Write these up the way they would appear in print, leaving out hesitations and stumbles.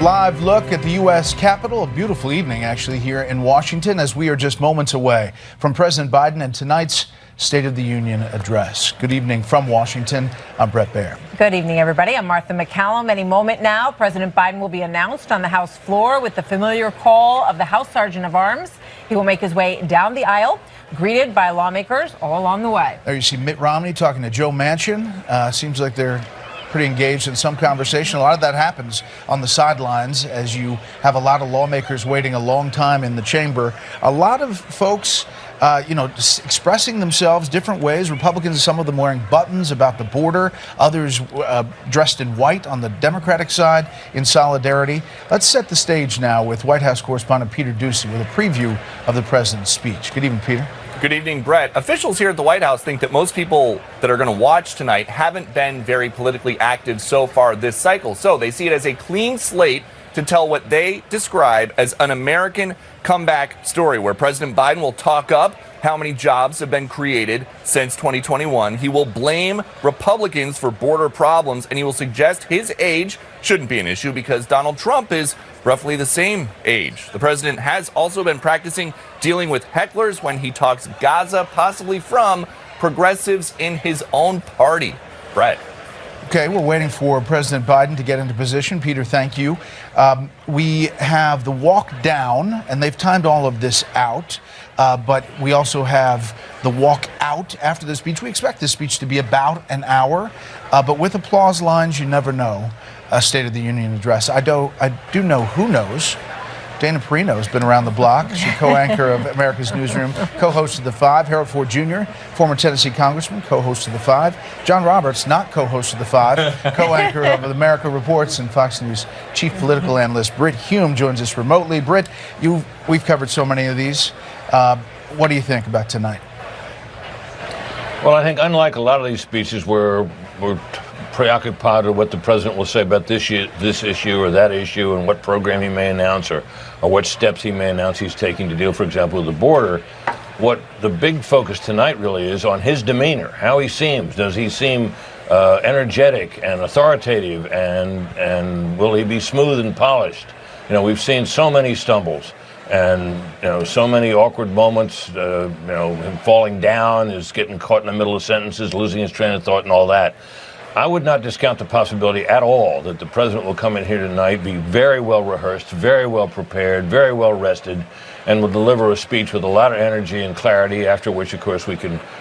Live look at the U.S. Capitol. A beautiful evening, actually, here in Washington, as we are just moments away from President Biden and tonight's State of the Union address. Good evening from Washington. I'm Brett Baer. Good evening, everybody. I'm Martha McCallum. Any moment now, President Biden will be announced on the House floor with the familiar call of the House Sergeant of Arms. He will make his way down the aisle, greeted by lawmakers all along the way. There you see Mitt Romney talking to Joe Manchin. Seems like they're pretty engaged in some conversation. A lot of that happens on the sidelines as you have a lot of lawmakers waiting a long time in the chamber. A lot of folks, expressing themselves different ways. Republicans, some of them wearing buttons about the border, others dressed in white on the Democratic side in solidarity. Let's set the stage now with White House correspondent Peter Doocy with a preview of the president's speech. Good evening, Peter. Good evening, Brett. Officials here at the White House think that most people that are going to watch tonight haven't been very politically active so far this cycle. So they see it as a clean slate to tell what they describe as an American comeback story, where President Biden will talk up how many jobs have been created since 2021. He will blame Republicans for border problems, and he will suggest his age shouldn't be an issue because Donald Trump is roughly the same age. The president has also been practicing dealing with hecklers when he talks Gaza, possibly from progressives in his own party. Brett. Okay, we're waiting for President Biden to get into position. Peter, thank you. We have the walk down, and they've timed all of this out, but we also have the walk out after the speech. We expect this speech to be about an hour, but with applause lines, you never know. A State of the Union address. I do know who knows. Dana Perino has been around the block. She's co-anchor of America's Newsroom, co-host of The Five. Harold Ford Jr., former Tennessee congressman, co-host of The Five. John Roberts, not co-host of The Five, co-anchor of America Reports and Fox News chief political analyst Britt Hume joins us remotely. Britt, we've covered so many of these. What do you think about tonight? Well, I think unlike a lot of these speeches where we're preoccupied with what the president will say about this issue or that issue and what program he may announce or what steps he may announce he's taking to deal, for example, with the border. What the big focus tonight really is on his demeanor, how he seems. Does he seem energetic and authoritative, and will he be smooth and polished? You know, we've seen so many stumbles and so many awkward moments, him falling down, is getting caught in the middle of sentences, losing his train of thought and all that. I would not discount the possibility at all that the president will come in here tonight, be very well rehearsed, very well prepared, very well rested, and will deliver a speech with a lot of energy and clarity, after which, of course, we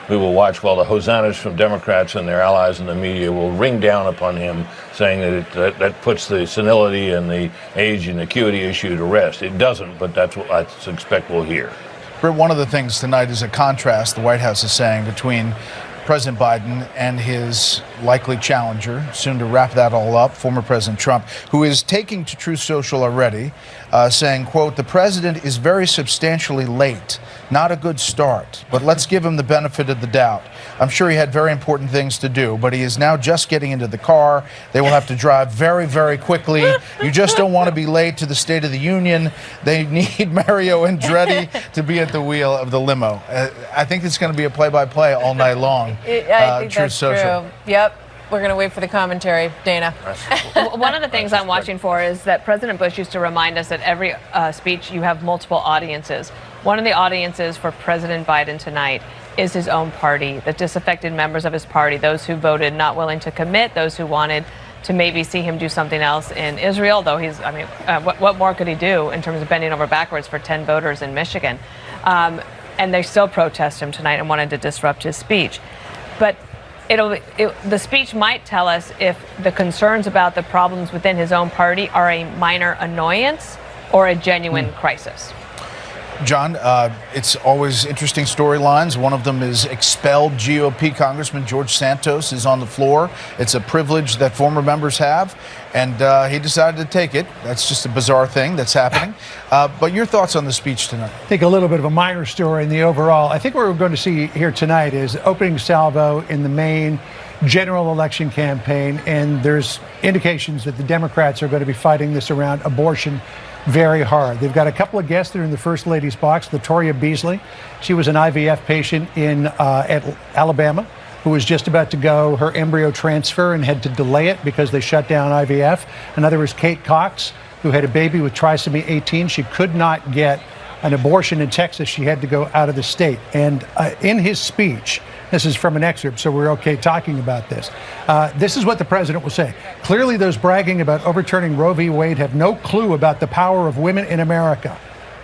will watch while the hosannas from Democrats and their allies in the media will ring down upon him, saying that puts the senility and the age and acuity issue to rest. It doesn't, but that's what I suspect we'll hear. Britt, one of the things tonight is a contrast, the White House is saying, between President Biden and his likely challenger, soon to wrap that all up, former President Trump, who is taking to Truth Social already, saying, quote, "The president is very substantially late. Not a good start, but let's give him the benefit of the doubt. I'm sure he had very important things to do, but he is now just getting into the car. They will have to drive very, very quickly. You just don't want to be late to the State of the Union. They need Mario Andretti to be at the wheel of the limo." I think it's going to be a play-by-play all night long. I think Truth that's Social. true. Yep. We're going to wait for the commentary. Dana. One of the things I'm watching for is that President Bush used to remind us that every speech you have multiple audiences. One of the audiences for President Biden tonight is his own party, the disaffected members of his party, those who voted not willing to commit, those who wanted to maybe see him do something else in Israel, though what more could he do in terms of bending over backwards for 10 voters in Michigan? And they still protest him tonight and wanted to disrupt his speech. But the speech might tell us if the concerns about the problems within his own party are a minor annoyance or a genuine crisis. John, it's always interesting storylines. One of them is expelled GOP Congressman George Santos is on the floor. It's a privilege that former members have, and he decided to take it. That's just a bizarre thing that's happening. But your thoughts on the speech tonight? I think a little bit of a minor story in the overall. I think what we're going to see here tonight is opening salvo in the main general election campaign, and there's indications that the Democrats are going to be fighting this around abortion very hard. They've got a couple of guests that are in the First Lady's box. Latoya Beasley, she was an IVF patient in Alabama who was just about to go her embryo transfer and had to delay it because they shut down IVF. Another is Kate Cox, who had a baby with trisomy 18. She could not get an abortion in Texas. She had to go out of the state. And in his speech, this is from an excerpt, so we're okay talking about this. This is what the president will say. Clearly, those bragging about overturning Roe v. Wade have no clue about the power of women in America.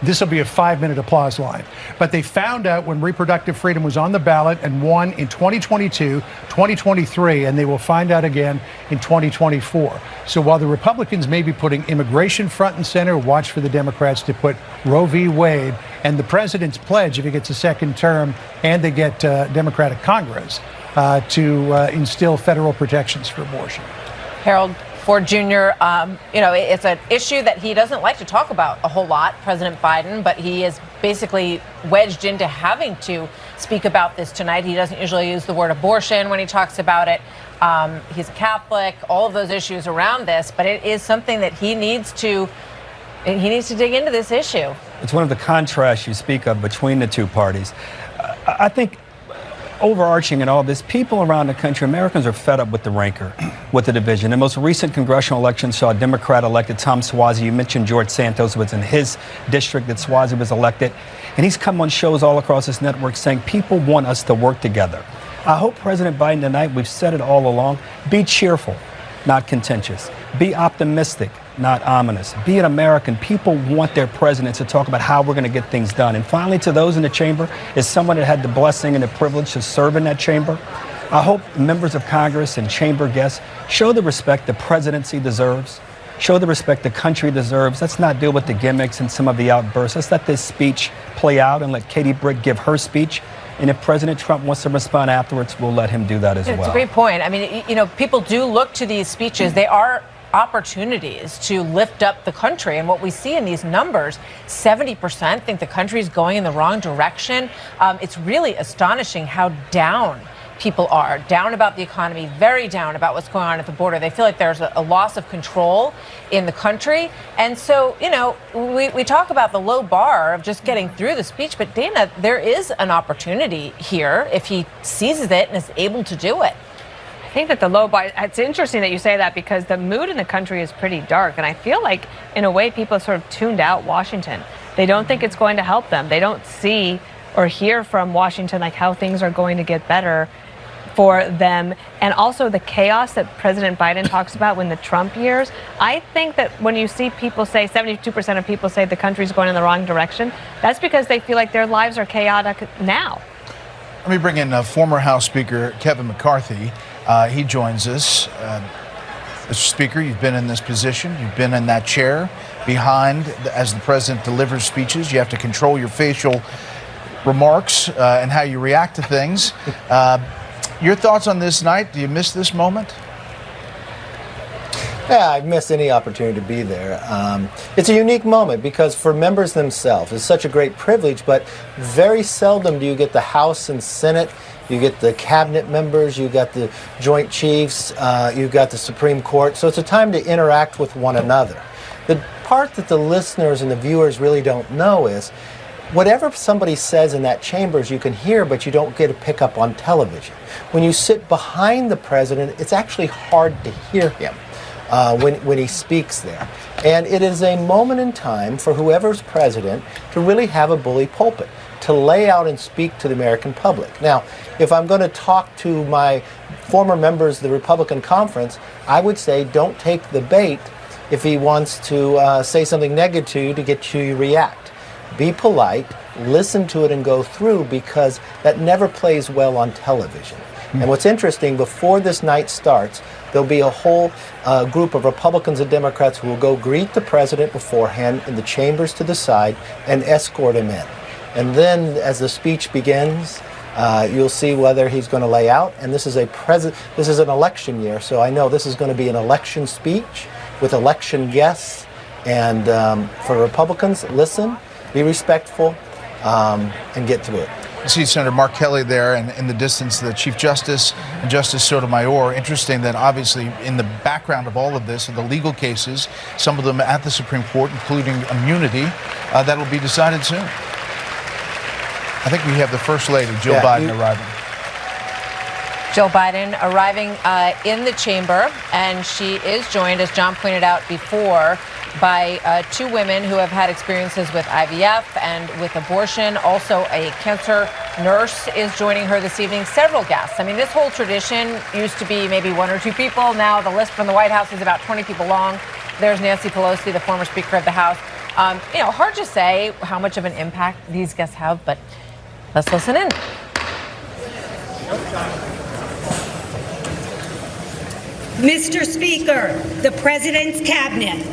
This will be a 5-minute applause line. But they found out when reproductive freedom was on the ballot and won in 2022, 2023, and they will find out again in 2024. So while the Republicans may be putting immigration front and center, watch for the Democrats to put Roe v. Wade and the president's pledge, if he gets a second term and they get Democratic Congress, to instill federal protections for abortion. Harold Ford Jr., it's an issue that he doesn't like to talk about a whole lot, President Biden, but he is basically wedged into having to speak about this tonight. He doesn't usually use the word abortion when he talks about it. He's a Catholic, all of those issues around this, but it is something that he needs to dig into this issue. It's one of the contrasts you speak of between the two parties. I think overarching in all this, people around the country, Americans are fed up with the rancor, with the division. The most recent congressional election saw a Democrat elected, Tom Suozzi. You mentioned George Santos was in his district that Suozzi was elected. And he's come on shows all across this network saying people want us to work together. I hope President Biden tonight, we've said it all along, be cheerful, not contentious. Be optimistic, not ominous. Be an American. People want their president to talk about how we're going to get things done. And finally, to those in the chamber, as someone that had the blessing and the privilege to serve in that chamber, I hope members of Congress and chamber guests show the respect the presidency deserves, show the respect the country deserves. Let's not deal with the gimmicks and some of the outbursts. Let's let this speech play out and let Katie Britt give her speech. And if President Trump wants to respond afterwards, we'll let him do that as well. It's a great point. I mean, people do look to these speeches. They are opportunities to lift up the country. And what we see in these numbers, 70% think the country is going in the wrong direction. It's really astonishing how down people are, down about the economy, very down about what's going on at the border. They feel like there's a loss of control in the country. And so, we talk about the low bar of just getting through the speech, but Dana, there is an opportunity here if he seizes it and is able to do it. I think that the low bar, it's interesting that you say that because the mood in the country is pretty dark. And I feel like, in a way, people have sort of tuned out Washington. They don't think it's going to help them. They don't see or hear from Washington like how things are going to get better for them. And also the chaos that President Biden talks about when the Trump years. I think that when you see people say, 72% of people say the country's going in the wrong direction, that's because they feel like their lives are chaotic now. Let me bring in former House Speaker Kevin McCarthy. He joins us. Mr. Speaker, you've been in this position. You've been in that chair behind as the president delivers speeches. You have to control your facial remarks and how you react to things. Your thoughts on this night? Do you miss this moment? Yeah, I've missed any opportunity to be there. It's a unique moment because for members themselves, it's such a great privilege, but very seldom do you get the House and Senate, you get the cabinet members, you got the Joint Chiefs, you got the Supreme Court. So it's a time to interact with one another. The part that the listeners and the viewers really don't know is whatever somebody says in that chambers you can hear, but you don't get a pickup on television. When you sit behind the president, it's actually hard to hear him when he speaks there. And it is a moment in time for whoever's president to really have a bully pulpit, to lay out and speak to the American public. Now, if I'm going to talk to my former members of the Republican conference, I would say don't take the bait if he wants to say something negative to get you to react. Be polite, listen to it and go through, because that never plays well on television. And what's interesting, before this night starts, there'll be a whole group of Republicans and Democrats who will go greet the president beforehand in the chambers to the side and escort him in. And then as the speech begins, you'll see whether he's going to lay out. And this is an election year, so I know this is going to be an election speech with election guests. And for Republicans, listen, be respectful, and get through it. You see Senator Mark Kelly there, and in the distance, the Chief Justice and Justice Sotomayor. Interesting that obviously in the background of all of this are the legal cases, some of them at the Supreme Court, including immunity, that will be decided soon. I think we have the First Lady, Jill Biden, arriving. Jill Biden arriving in the chamber, and she is joined, as John pointed out before, by two women who have had experiences with IVF and with abortion. Also, a cancer nurse is joining her this evening. Several guests. I mean, this whole tradition used to be maybe one or two people. Now the list from the White House is about 20 people long. There's Nancy Pelosi, the former Speaker of the House. Hard to say how much of an impact these guests have, but let's listen in. Mr. Speaker, the President's Cabinet.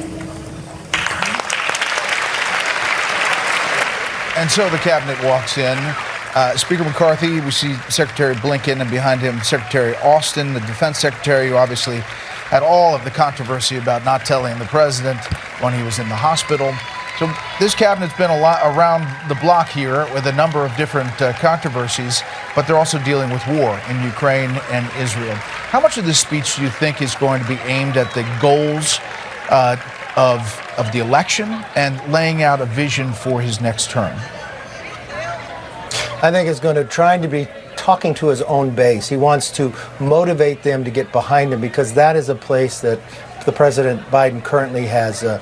And so the cabinet walks in. Speaker McCarthy, we see Secretary Blinken, and behind him Secretary Austin, the Defense Secretary, who obviously had all of the controversy about not telling the president when he was in the hospital. So this cabinet's been a lot around the block here with a number of different controversies, but they're also dealing with war in Ukraine and Israel. How much of this speech do you think is going to be aimed at the goals of the election and laying out a vision for his next term? I think it's going to try to be talking to his own base. He wants to motivate them to get behind him, because that is a place that the President Biden currently has a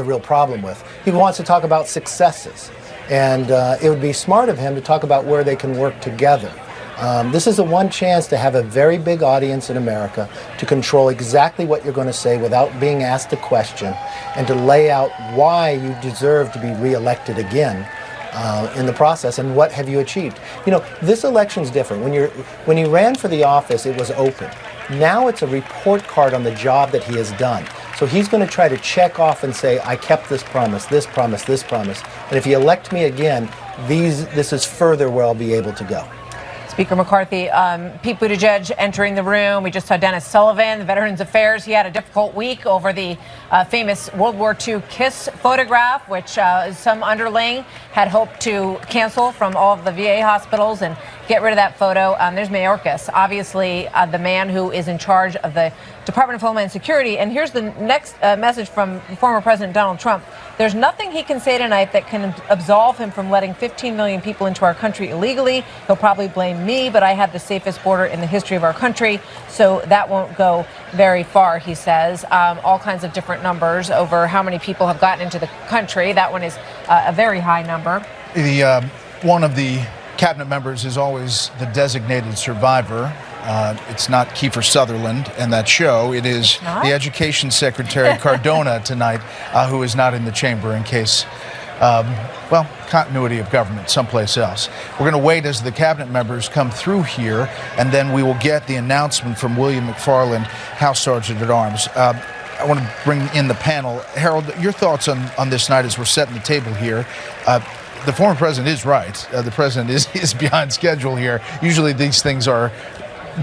real problem with. He wants to talk about successes, and it would be smart of him to talk about where they can work together. This is the one chance to have a very big audience in America, to control exactly what you're going to say without being asked a question, and to lay out why you deserve to be reelected again in the process, and what have you achieved. You know, this election's different. When he ran for the office, it was open. Now it's a report card on the job that he has done. So he's going to try to check off and say, I kept this promise, this promise, this promise. And if you elect me again, this is further where I'll be able to go. Speaker McCarthy, Pete Buttigieg entering the room. We just saw Dennis Sullivan, the Veterans Affairs. He had a difficult week over the famous World War II kiss photograph, which some underling had hoped to cancel from all of the VA hospitals and get rid of that photo. There's Mayorkas, obviously the man who is in charge of the Department of Homeland Security. And here's the next message from former President Donald Trump. There's nothing he can say tonight that can absolve him from letting 15 million people into our country illegally. He'll probably blame me, but I have the safest border in the history of our country, so that won't go very far, he says. All kinds of different numbers over how many people have gotten into the country. That one is a very high number. One of the cabinet members is always the designated survivor. It's not Kiefer Sutherland and that show. It is the Education Secretary Cardona tonight, who is not in the chamber in case, continuity of government someplace else. We're going to wait as the cabinet members come through here, and then we will get the announcement from William McFarland, House Sergeant at Arms. I want to bring in the panel. Harold, your thoughts on this night as we're setting the table here. The former president is right. The president is behind schedule here. Usually these things are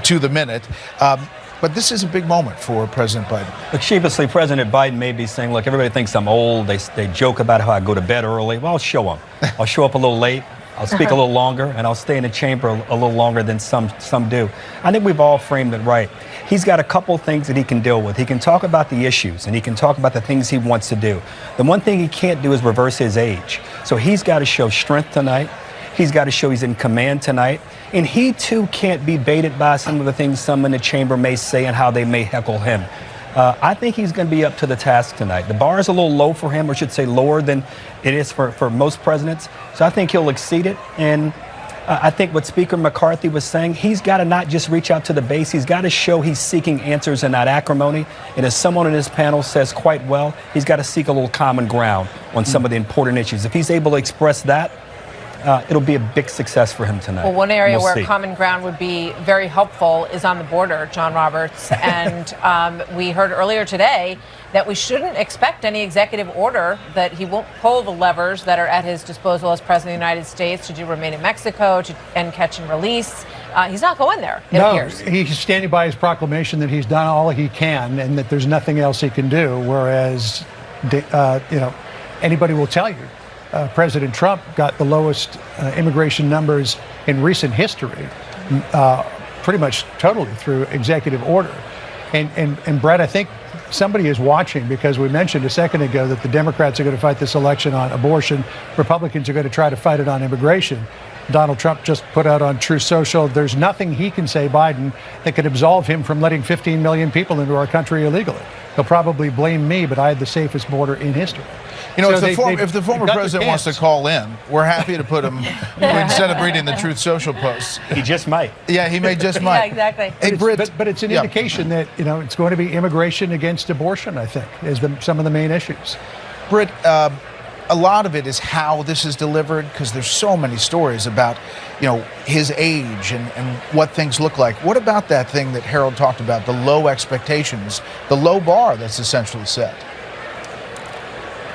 to the minute. But this is a big moment for President Biden. Look, sheepishly, President Biden may be saying, look, everybody thinks I'm old. They joke about how I go to bed early. Well, I'll show them. I'll show up a little late. I'll speak a little longer, and I'll stay in the chamber a little longer than some do. I think we've all framed it right. He's got a couple things that he can deal with. He can talk about the issues, and he can talk about the things he wants to do. The one thing he can't do is reverse his age. So he's got to show strength tonight. He's got to show he's in command tonight. And he, too, can't be baited by some of the things some in the chamber may say and how they may heckle him. I think he's going to be up to the task tonight. The bar is a little low for him, or should say lower than it is for most presidents. So I think he'll exceed it. And I think what Speaker McCarthy was saying, he's got to not just reach out to the base. He's got to show he's seeking answers and not acrimony. And as someone in this panel says quite well, he's got to seek a little common ground on some of the important issues. If he's able to express that, it'll be a big success for him tonight. Well, one area we'll where see. common ground would be very helpful is on the border, John Roberts. And we heard earlier today that we shouldn't expect any executive order, that he won't pull the levers that are at his disposal as President of the United States to do remain in Mexico, to end catch and release. He's not going there, it appears. He's standing by his proclamation that he's done all he can and that there's nothing else he can do, whereas, anybody will tell you. President Trump got the lowest immigration numbers in recent history, pretty much totally through executive order. And Brett, I think somebody is watching, because we mentioned a second ago that the Democrats are going to fight this election on abortion. Republicans are going to try to fight it on immigration. Donald Trump just put out on Truth Social, there's nothing he can say, Biden, that could absolve him from letting 15 million people into our country illegally. He'll probably blame me, but I had the safest border in history. You know, So if the former got their president wants to chance. call in, we're happy to put him instead of reading the Truth Social posts. He just might. Yeah, he may just might. Yeah, exactly. Hey, Britt, But it's an yeah. indication that, it's going to be immigration against abortion, I think, is some of the main issues. Britt, a lot of it is how this is delivered, because there's so many stories about, his age and what things look like. What about that thing that Harold talked about, the low expectations, the low bar that's essentially set?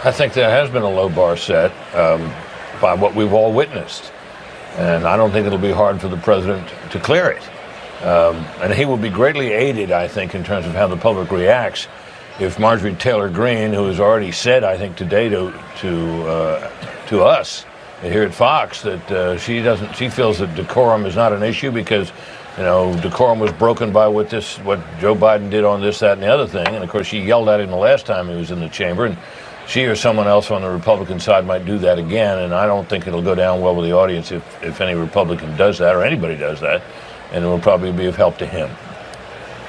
I think there has been a low bar set by what we've all witnessed. And I don't think it'll be hard for the president to clear it. And he will be greatly aided, I think, in terms of how the public reacts if Marjorie Taylor Greene, who has already said, I think today to us here at Fox that she feels that decorum is not an issue because decorum was broken by what Joe Biden did on this, that, and the other thing. And of course, she yelled at him the last time he was in the chamber, and she or someone else on the Republican side might do that again. And I don't think it'll go down well with the audience if any Republican does that or anybody does that, and it will probably be of help to him.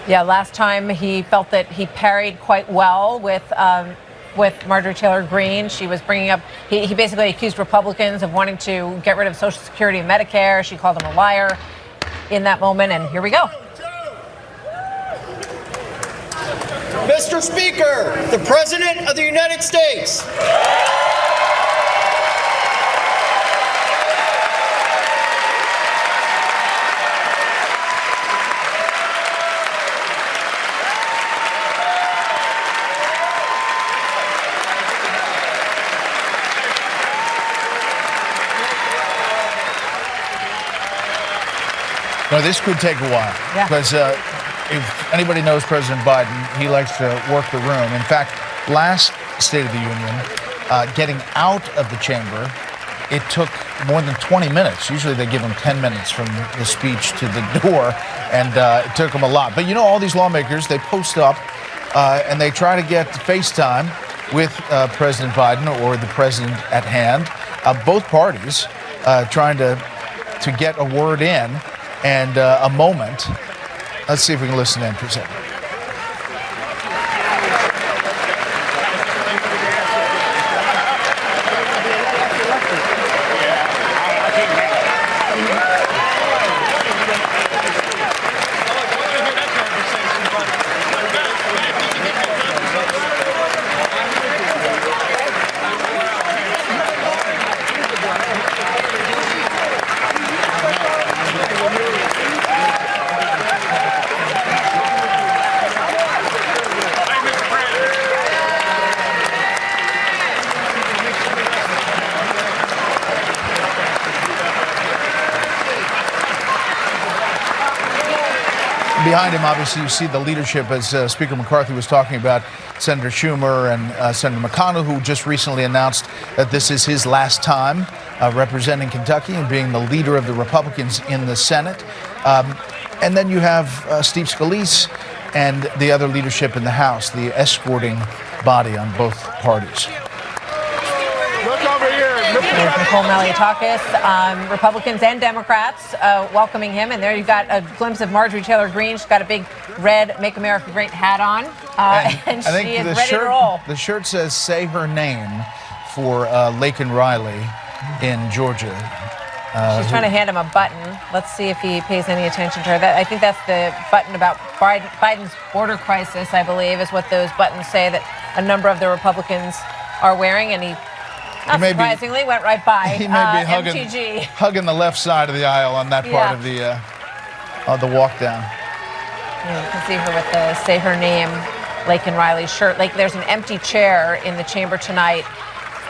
Yeah, last time he felt that he parried quite well with Marjorie Taylor Greene. She was bringing up, he basically accused Republicans of wanting to get rid of Social Security and Medicare. She called him a liar in that moment, and here we go. Mr. Speaker, the President of the United States. Now, this could take a while, because if anybody knows President Biden, he likes to work the room. In fact, last State of the Union, getting out of the chamber, it took more than 20 minutes. Usually they give him 10 minutes from the speech to the door, and it took him a lot. But all these lawmakers, they post up and they try to get FaceTime with President Biden or the president at hand. Both parties trying to get a word in and a moment. Let's see if we can listen in for a second. Behind him, obviously, you see the leadership, as Speaker McCarthy was talking about, Senator Schumer and Senator McConnell, who just recently announced that this is his last time representing Kentucky and being the leader of the Republicans in the Senate. And then you have Steve Scalise and the other leadership in the House, the escorting body on both parties. Look over here. There's Nicole Malliotakis, Republicans and Democrats welcoming him. And there you've got a glimpse of Marjorie Taylor Greene. She's got a big red Make America Great hat on. And I think she is ready to roll. The shirt says, "Say her name," for Laken Riley in Georgia. She's trying to hand him a button. Let's see if he pays any attention to her. I think that's the button about Biden's border crisis, I believe, is what those buttons say that a number of the Republicans are wearing. And he, not surprisingly, went right by He may be MTG. hugging the left side of the aisle on that part of the walk down. Yeah, you can see her with the "Say Her Name" Laken Riley shirt. There's an empty chair in the chamber tonight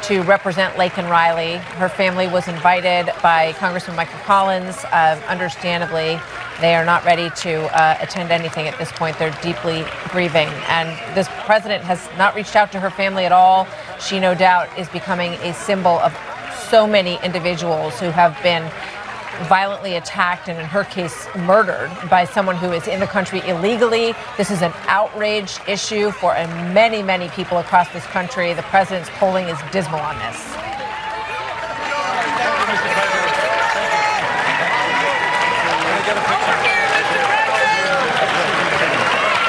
to represent Laken Riley. Her family was invited by Congressman Michael Collins. Understandably, they are not ready to attend anything at this point. They're deeply grieving. And this president has not reached out to her family at all. She, no doubt, is becoming a symbol of so many individuals who have been violently attacked and, in her case, murdered by someone who is in the country illegally. This is an outrage issue for many, many people across this country. The president's polling is dismal on this.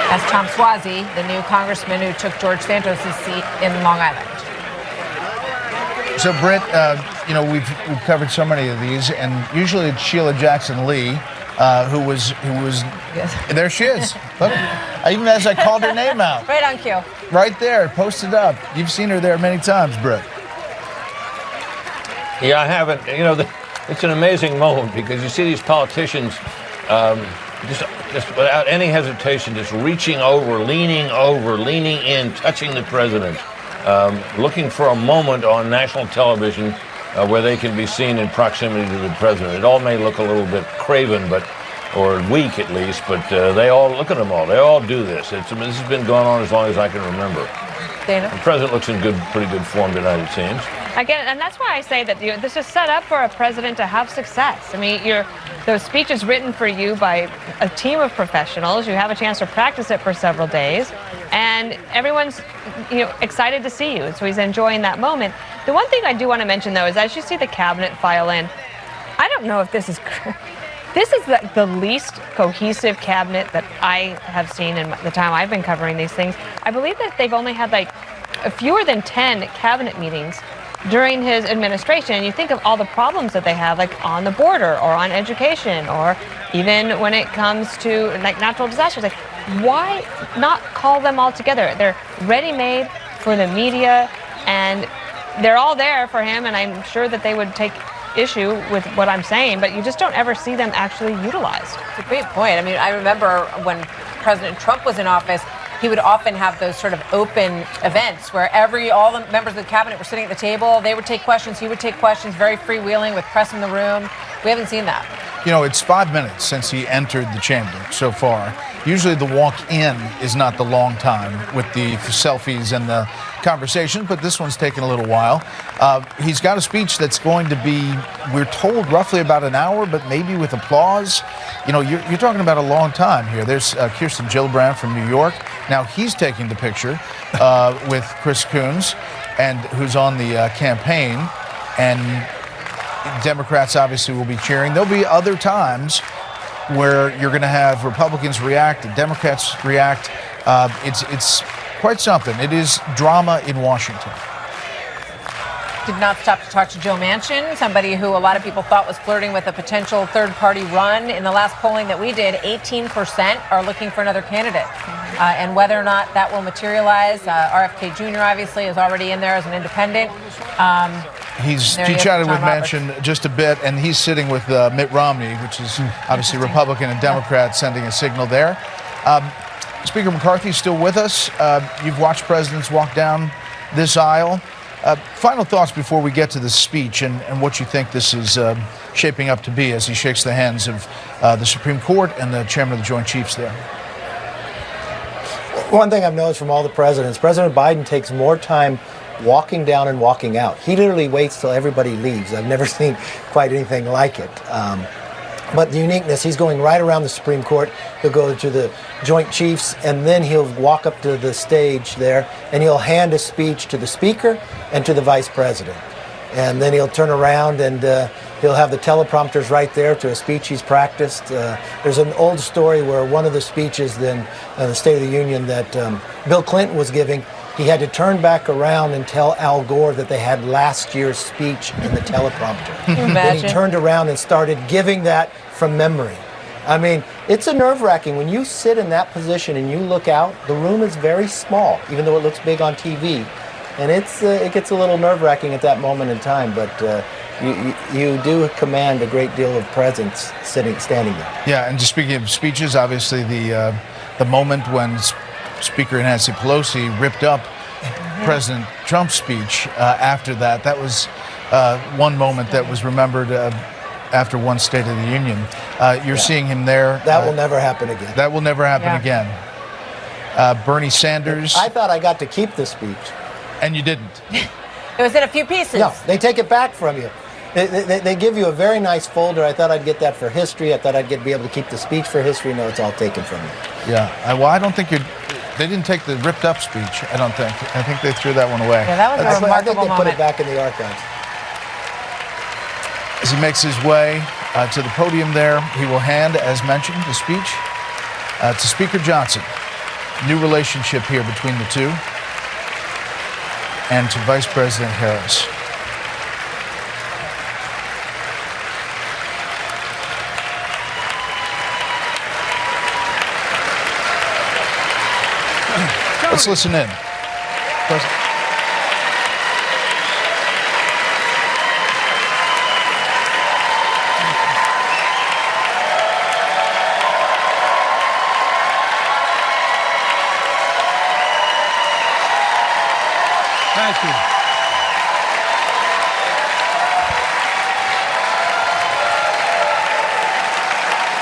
That's Tom Suozzi, the new congressman who took George Santos' seat in Long Island. So, Britt, we've covered so many of these, and usually it's Sheila Jackson Lee, who was. Yes. There she is. Look, even as I called her name out. Right on cue. Right there, posted up. You've seen her there many times, Britt. Yeah, I haven't. It's an amazing moment because you see these politicians just without any hesitation, just reaching over, leaning in, touching the president, looking for a moment on national television where they can be seen in proximity to the president. It all may look a little bit craven, or weak at least, but they all, look at them all. They all do this. This has been going on as long as I can remember. Dana? The president looks in pretty good form tonight, it seems. Again, and that's why I say that this is set up for a president to have success. I mean, those speeches written for you by a team of professionals. You have a chance to practice it for several days, and everyone's excited to see you. So he's enjoying that moment. The one thing I do want to mention, though, is as you see the cabinet file in, I don't know if this is. This is the least cohesive cabinet that I have seen in the time I've been covering these things. I believe that they've only had fewer than 10 cabinet meetings during his administration. And you think of all the problems that they have, like on the border or on education, or even when it comes to natural disasters. Why not call them all together? They're ready-made for the media, and they're all there for him, and I'm sure that they would take issue with what I'm saying, but you just don't ever see them actually utilized. It's a great point. I mean, I remember when President Trump was in office, he would often have those sort of open events where all the members of the cabinet were sitting at the table. They would take questions, he would take questions, very freewheeling with press in the room. We haven't seen that. It's 5 minutes since he entered the chamber so far. Usually the walk-in is not the long time with the selfies and the conversations, but this one's taken a little while. He's got a speech that's going to be, we're told, roughly about an hour, but maybe with applause. You're talking about a long time here. There's Kirsten Gillibrand from New York. Now he's taking the picture with Chris Coons, and who's on the campaign, and Democrats obviously will be cheering. There'll be other times where you're going to have Republicans react and Democrats react. It's quite something. It is drama in Washington. Did not stop to talk to Joe Manchin, somebody who a lot of people thought was flirting with a potential third-party run. In the last polling that we did, 18% are looking for another candidate. And whether or not that will materialize, RFK Jr. obviously is already in there as an independent. He chatted with Manchin just a bit, and he's sitting with Mitt Romney, which is obviously Republican and Democrat, sending a signal there. Speaker McCarthy is still with us. You've watched presidents walk down this aisle. Final thoughts before we get to the speech and what you think this is shaping up to be as he shakes the hands of the Supreme Court and the chairman of the Joint Chiefs there. One thing I've noticed from all the presidents, President Biden takes more time walking down and walking out. He literally waits till everybody leaves. I've never seen quite anything like it. But the uniqueness, he's going right around the Supreme Court. He'll go to the Joint Chiefs, and then he'll walk up to the stage there, and he'll hand a speech to the Speaker and to the Vice President. And then he'll turn around and he'll have the teleprompters right there to a speech he's practiced. There's an old story where one of the speeches in the State of the Union that Bill Clinton was giving, he had to turn back around and tell Al Gore that they had last year's speech in the teleprompter. Can you imagine? And he turned around and started giving that from memory. I mean, it's a nerve-wracking. When you sit in that position and you look out, the room is very small, even though it looks big on TV. And it gets a little nerve-wracking at that moment in time, but you do command a great deal of presence standing there. Yeah, and just speaking of speeches, obviously the moment when Speaker Nancy Pelosi ripped up President Trump's speech after that was one moment that was remembered after one State of the Union. You're seeing him there. That will never happen again. That will never happen again. Bernie Sanders. I thought I got to keep the speech. And you didn't. It was in a few pieces. No, they take it back from you. They give you a very nice folder. I thought I'd get that for history. I thought I'd be able to keep the speech for history. No, it's all taken from you. Yeah. Well, I don't think they didn't take the ripped up speech, I don't think. I think they threw that one away. Yeah, that was a remarkable I think they put moment. it back in the archives. As he makes his way to the podium there, he will hand, as mentioned, the speech to Speaker Johnson. new relationship here between the two. And to Vice President Harris. Let's listen in. Thank you.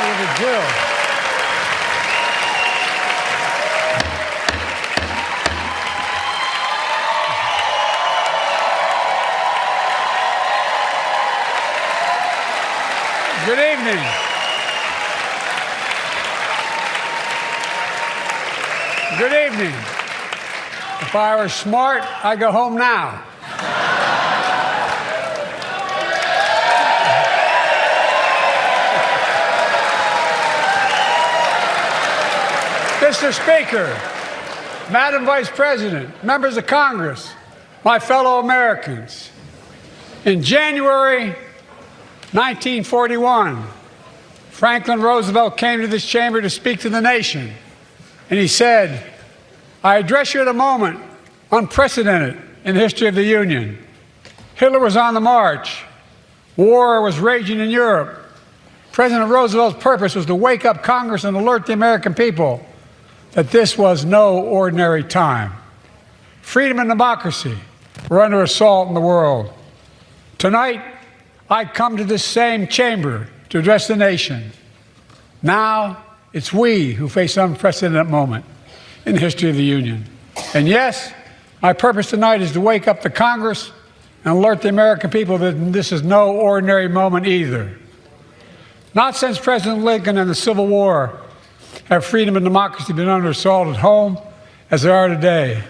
Here's the drill. Good evening. Good evening. If I were smart, I'd go home now. Mr. Speaker, Madam Vice President, members of Congress, my fellow Americans, in January 1941, Franklin Roosevelt came to this chamber to speak to the nation, and he said, I address you at a moment unprecedented in the history of the Union. Hitler was on the march. War was raging in Europe. President Roosevelt's purpose was to wake up Congress and alert the American people that this was no ordinary time. Freedom and democracy were under assault in the world. Tonight, I come to this same chamber to address the nation. Now, it's we who face an unprecedented moment in the history of the Union. And yes, my purpose tonight is to wake up the Congress and alert the American people that this is no ordinary moment either. Not since President Lincoln and the Civil War have freedom and democracy been under assault at home as they are today.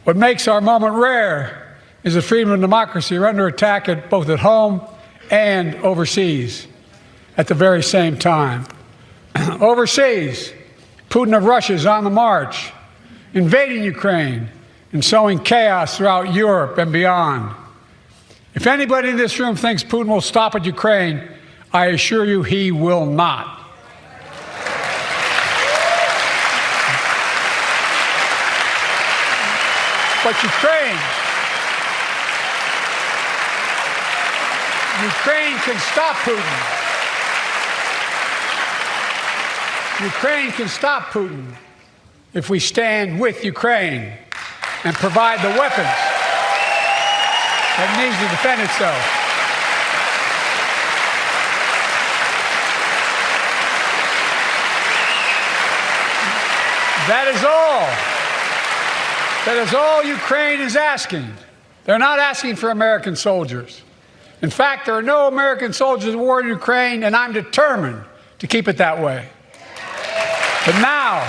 What makes our moment rare is that freedom and democracy are under attack both at home and overseas at the very same time. Overseas, Putin of Russia is on the march, invading Ukraine and sowing chaos throughout Europe and beyond. If anybody in this room thinks Putin will stop at Ukraine, I assure you he will not. But Ukraine can stop Putin. Ukraine can stop Putin if we stand with Ukraine and provide the weapons that needs to defend itself. That is all Ukraine is asking. They're not asking for American soldiers. In fact, there are no American soldiers at war in Ukraine, and I'm determined to keep it that way. But now,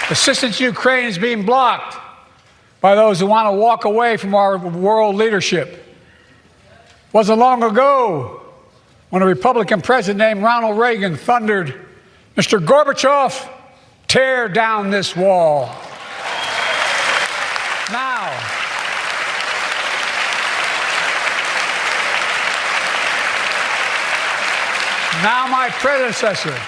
assistance to Ukraine is being blocked by those who want to walk away from our world leadership. It wasn't long ago when a Republican president named Ronald Reagan thundered, Mr. Gorbachev, tear down this wall. Now my predecessor,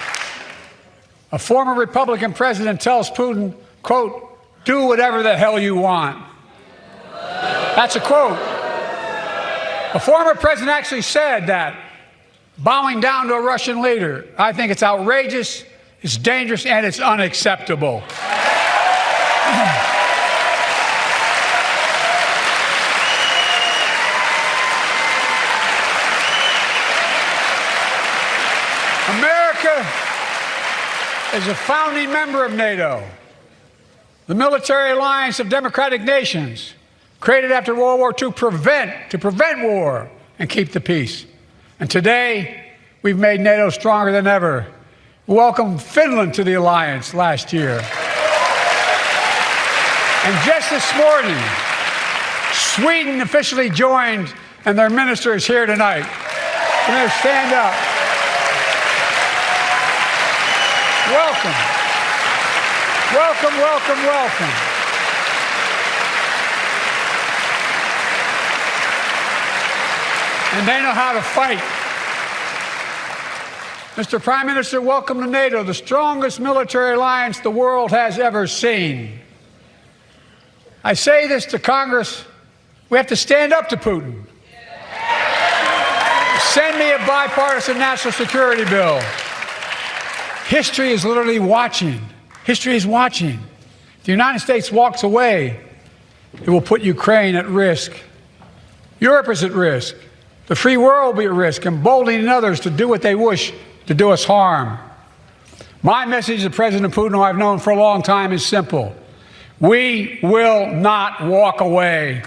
a former Republican president, tells Putin, quote, do whatever the hell you want. That's a quote. A former president actually said that, bowing down to a Russian leader. I think it's outrageous, it's dangerous, and it's unacceptable. America is a founding member of NATO, the military alliance of democratic nations created after World War II to prevent war and keep the peace. And today, we've made NATO stronger than ever. We welcomed Finland to the alliance last year. And just this morning, Sweden officially joined, and their minister is here tonight. Can they stand up? Welcome, welcome, welcome. And they know how to fight. Mr. Prime Minister, welcome to NATO, the strongest military alliance the world has ever seen. I say this to Congress, we have to stand up to Putin. Send me a bipartisan national security bill. History is literally watching. History is watching. If the United States walks away, it will put Ukraine at risk. Europe is at risk. The free world will be at risk, emboldening others to do what they wish to do us harm. My message to President Putin, who I've known for a long time, is simple. We will not walk away.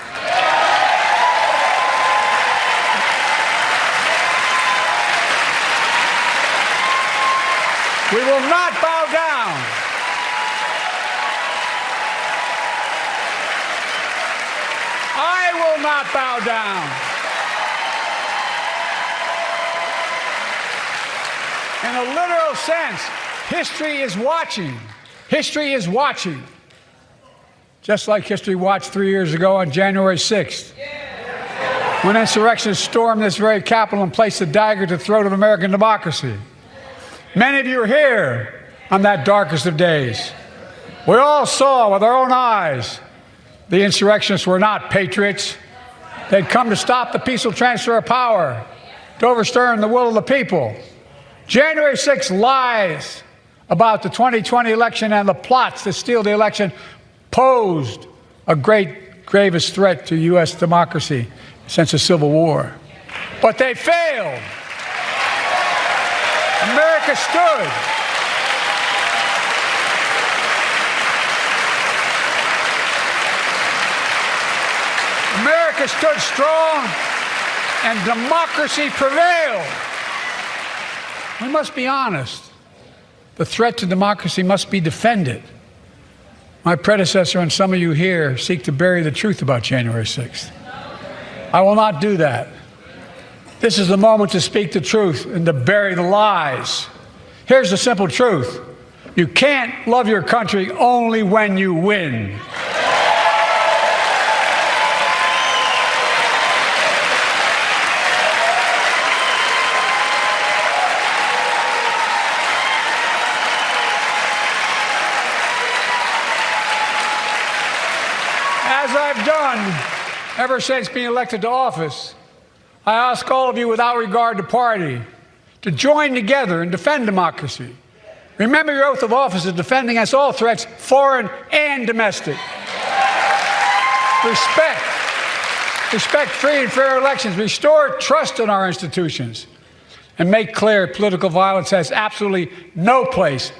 We will not bow down. I will not bow down. In a literal sense, history is watching. History is watching. Just like history watched 3 years ago on January 6th, when insurrectionists stormed this very Capitol and placed a dagger to the throat of American democracy. Many of you are here on that darkest of days. We all saw with our own eyes the insurrectionists were not patriots. They'd come to stop the peaceful transfer of power, to overturn the will of the people. January 6th lies about the 2020 election and the plots to steal the election posed a gravest threat to U.S. democracy since the Civil War. But they failed. America stood. America stood strong and democracy prevailed. We must be honest. The threat to democracy must be defended. My predecessor and some of you here seek to bury the truth about January 6th. I will not do that. This is the moment to speak the truth and to bury the lies. Here's the simple truth. You can't love your country only when you win. As I've done ever since being elected to office, I ask all of you without regard to party to join together and defend democracy. Remember your oath of office is defending against all threats, foreign and domestic. Respect free and fair elections, restore trust in our institutions, and make clear political violence has absolutely no place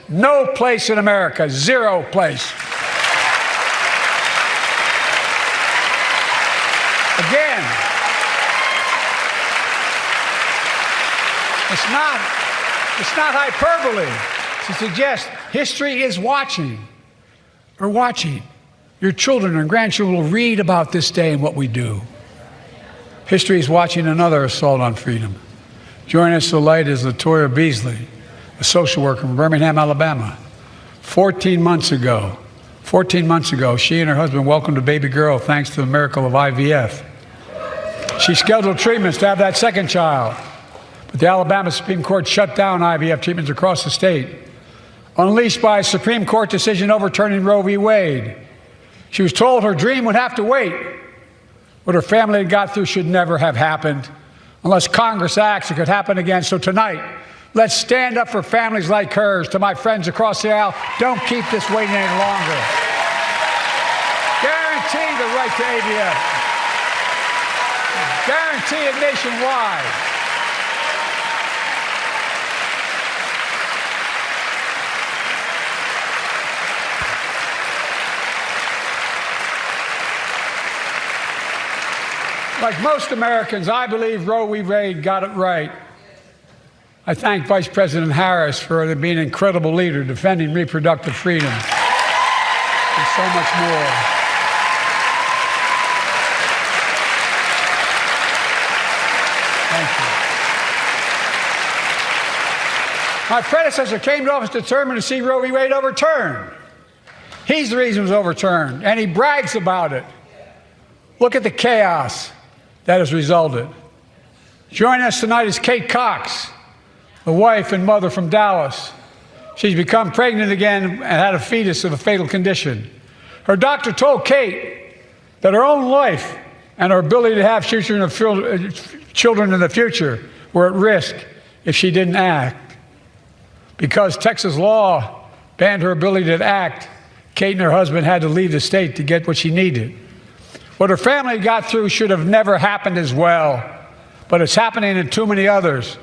in America, zero place. Again, it's not hyperbole to suggest history is watching. We're watching. Your children and grandchildren will read about this day and what we do. History is watching another assault on freedom. Joining us tonight is Latoya Beasley, a social worker from Birmingham, Alabama. 14 months ago, she and her husband welcomed a baby girl thanks to the miracle of IVF. She scheduled treatments to have that second child, but the Alabama Supreme Court shut down IVF treatments across the state, unleashed by a Supreme Court decision overturning Roe v. Wade. She was told her dream would have to wait. What her family had got through should never have happened. Unless Congress acts, it could happen again. So tonight, let's stand up for families like hers. To my friends across the aisle, don't keep this waiting any longer. Guarantee the right to AVF. Guarantee it nationwide. Like most Americans, I believe Roe v. Wade got it right. I thank Vice President Harris for being an incredible leader, defending reproductive freedom, and so much more. Thank you. My predecessor came to office determined to see Roe v. Wade overturned. He's the reason it was overturned, and he brags about it. Look at the chaos that has resulted. Joining us tonight is Kate Cox, the wife and mother from Dallas. She's become pregnant again and had a fetus of a fatal condition. Her doctor told Kate that her own life and her ability to have children in the future were at risk if she didn't act. Because Texas law banned her ability to act, Kate and her husband had to leave the state to get what she needed. What her family got through should have never happened as well, but it's happening in too many others.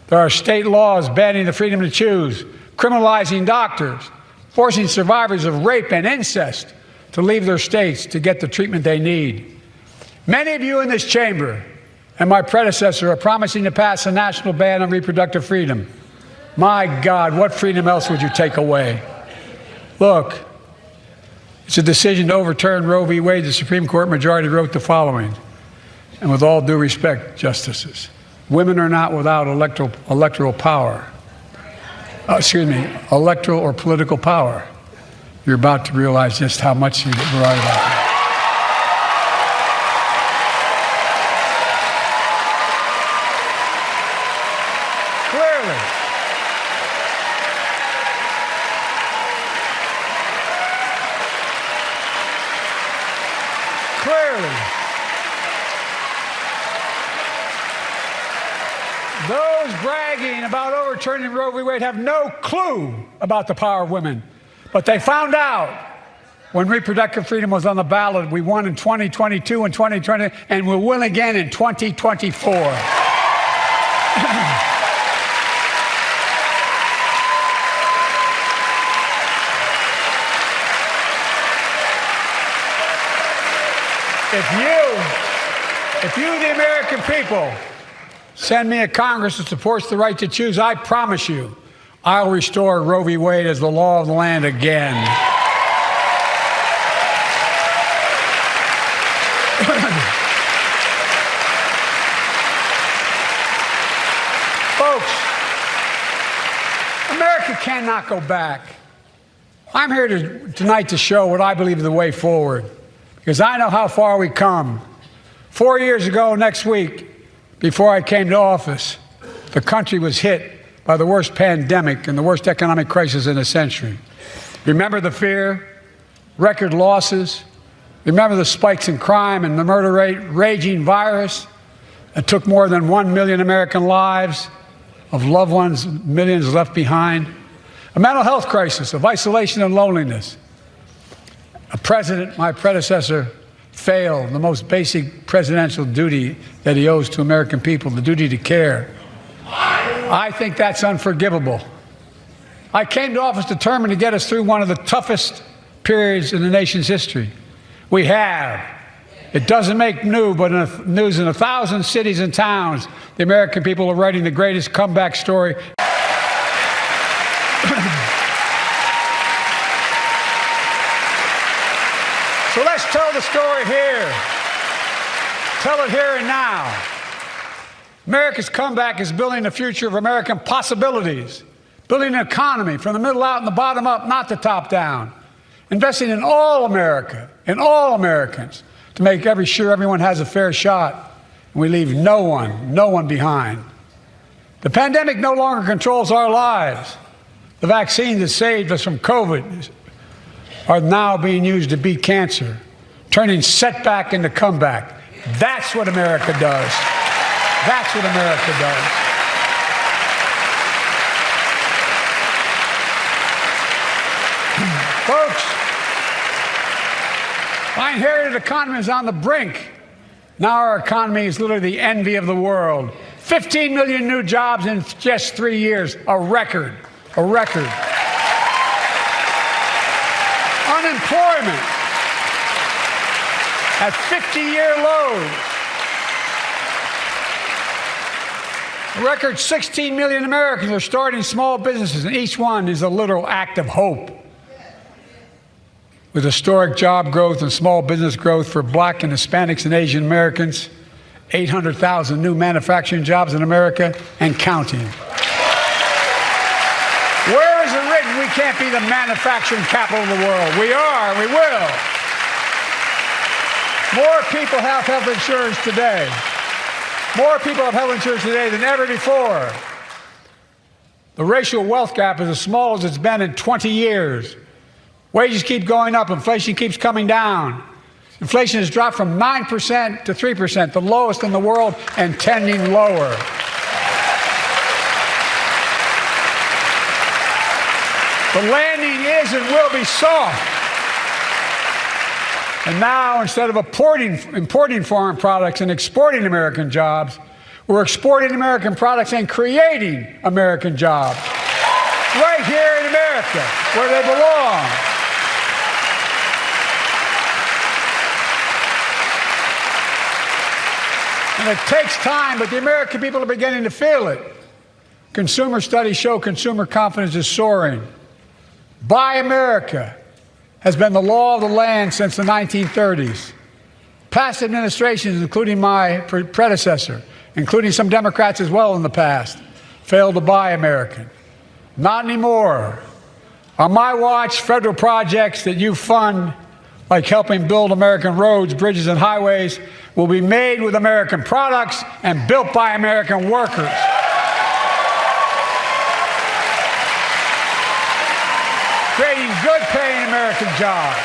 There are state laws banning the freedom to choose, criminalizing doctors, forcing survivors of rape and incest to leave their states to get the treatment they need. Many of you in this chamber and my predecessor are promising to pass a national ban on reproductive freedom. My God, what freedom else would you take away? Look, it's a decision to overturn Roe v. Wade. The Supreme Court majority wrote the following, and with all due respect, justices, women are not without electoral power. Electoral or political power. You're about to realize just how much you're right about that. Clearly, those bragging about overturning Roe v. Wade have no clue about the power of women. But they found out when reproductive freedom was on the ballot. We won in 2022 and 2020, and we'll win again in 2024. If you, the American people, send me a Congress that supports the right to choose, I promise you, I'll restore Roe v. Wade as the law of the land again. Folks, America cannot go back. I'm here tonight to show what I believe is the way forward, because I know how far we come. 4 years ago next week, before I came to office, the country was hit by the worst pandemic and the worst economic crisis in a century. Remember the fear, record losses. Remember the spikes in crime and the murder rate, raging virus that took more than 1 million American lives, of loved ones, millions left behind. A mental health crisis of isolation and loneliness. A president, my predecessor, failed the most basic presidential duty that he owes to American people, the duty to care. I think that's unforgivable. I came to office determined to get us through one of the toughest periods in the nation's history. We have. It doesn't make news in 1,000 cities and towns. The American people are writing the greatest comeback story. So let's tell the story here. Tell it here and now. America's comeback is building the future of American possibilities, building an economy from the middle out and the bottom up, not the top down, investing in all America, in all Americans, to make sure everyone has a fair shot, and we leave no one behind. The pandemic no longer controls our lives. The vaccines that saved us from COVID are now being used to beat cancer, turning setback into comeback. That's what America does. That's what America does. Folks, my inherited economy is on the brink. Now our economy is literally the envy of the world. 15 million new jobs in just 3 years, a record, a record. Unemployment at 50-year lows. A record 16 million Americans are starting small businesses, and each one is a literal act of hope. With historic job growth and small business growth for Black and Hispanics and Asian Americans, 800,000 new manufacturing jobs in America and counting. Where is it written we we can't be the manufacturing capital of the world. We are, and we will. More people have health insurance today. More people have health insurance today than ever before. The racial wealth gap is as small as it's been in 20 years. Wages keep going up. Inflation keeps coming down. Inflation has dropped from 9% to 3%, the lowest in the world, and tending lower. The landing is and will be soft. And now, instead of importing foreign products and exporting American jobs, we're exporting American products and creating American jobs. Right here in America, where they belong. And it takes time, but the American people are beginning to feel it. Consumer studies show consumer confidence is soaring. Buy America has been the law of the land since the 1930s. Past administrations, including my predecessor, including some Democrats as well in the past, failed to buy American. Not anymore. On my watch, federal projects that you fund, like helping build American roads, bridges, and highways, will be made with American products and built by American workers. Creating good-paying American jobs.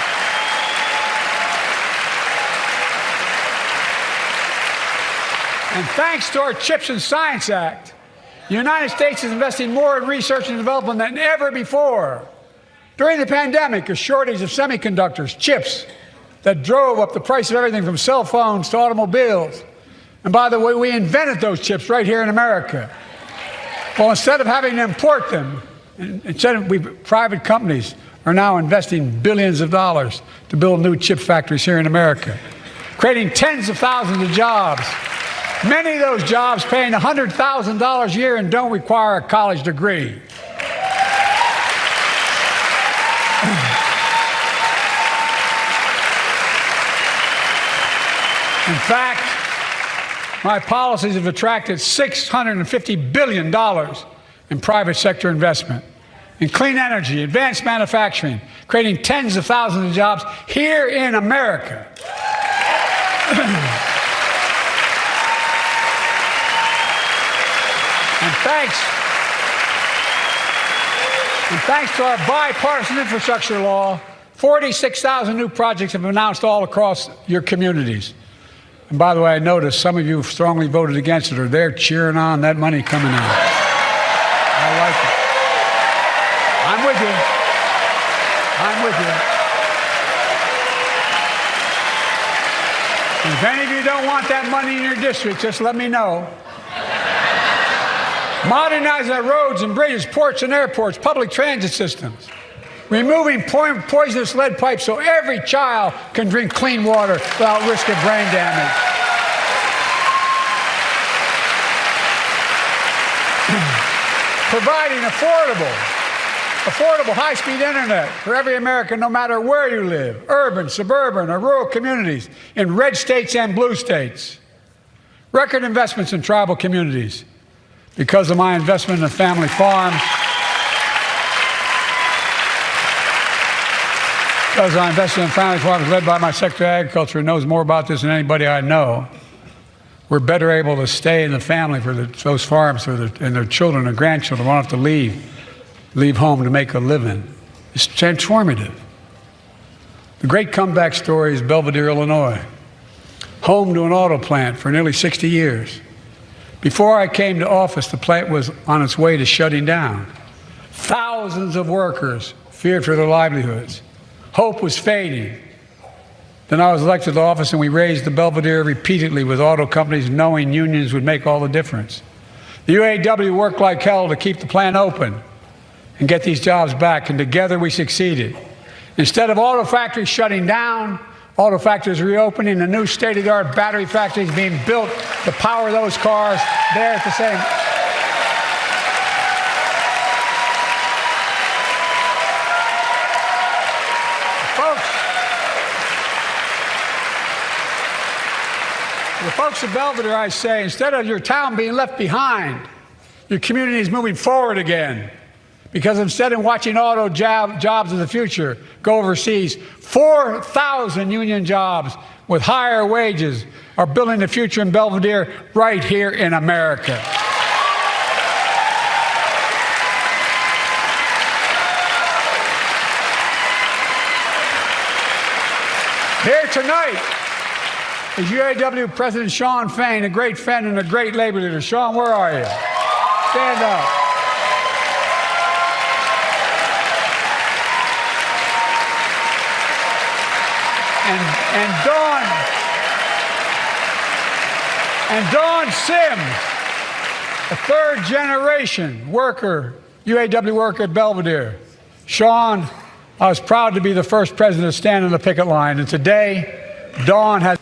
And thanks to our CHIPS and Science Act, the United States is investing more in research and development than ever before. During the pandemic, a shortage of semiconductors, chips, that drove up the price of everything from cell phones to automobiles. And by the way, we invented those chips right here in America. Well, instead of having to import them, private companies are now investing billions of dollars to build new chip factories here in America, creating tens of thousands of jobs. Many of those jobs paying $100,000 a year and don't require a college degree. In fact, my policies have attracted $650 billion in private sector investment in clean energy, advanced manufacturing, creating tens of thousands of jobs here in America. And thanks to our bipartisan infrastructure law, 46,000 new projects have been announced all across your communities. And by the way, I noticed some of you strongly voted against it, or they're cheering on that money coming in. I like it. I'm with you. I'm with you. And if any of you don't want that money in your district, just let me know. Modernize our roads and bridges, ports and airports, public transit systems. Removing poisonous lead pipes so every child can drink clean water without risk of brain damage. Providing affordable high-speed internet for every American, no matter where you live, urban, suburban, or rural communities, in red states and blue states. Record investments in tribal communities. Because of my investment in the family farms, because I invested in family farms led by my Secretary of Agriculture, who knows more about this than anybody I know, we're better able to stay in the family for those farms and their children and grandchildren won't have to leave home to make a living. It's transformative. The great comeback story is Belvedere, Illinois, home to an auto plant for nearly 60 years. Before I came to office, the plant was on its way to shutting down. Thousands of workers feared for their livelihoods. Hope was fading. Then I was elected to office, and we raised the Belvedere repeatedly with auto companies, knowing unions would make all the difference. The UAW worked like hell to keep the plant open and get these jobs back, and together we succeeded. Instead of auto factories shutting down, auto factories reopening, and new state-of-the-art battery factories being built to power those cars there at the same. The folks of Belvedere, I say, instead of your town being left behind, your community is moving forward again. Because instead of watching auto jobs of the future go overseas, 4,000 union jobs with higher wages are building the future in Belvedere right here in America. Here tonight is UAW President Shawn Fain, a great friend and a great labor leader. Shawn, where are you? Stand up. And Dawn Sims, a third-generation worker, UAW worker at Belvedere. Shawn, I was proud to be the first president to stand on the picket line, and today, Dawn has...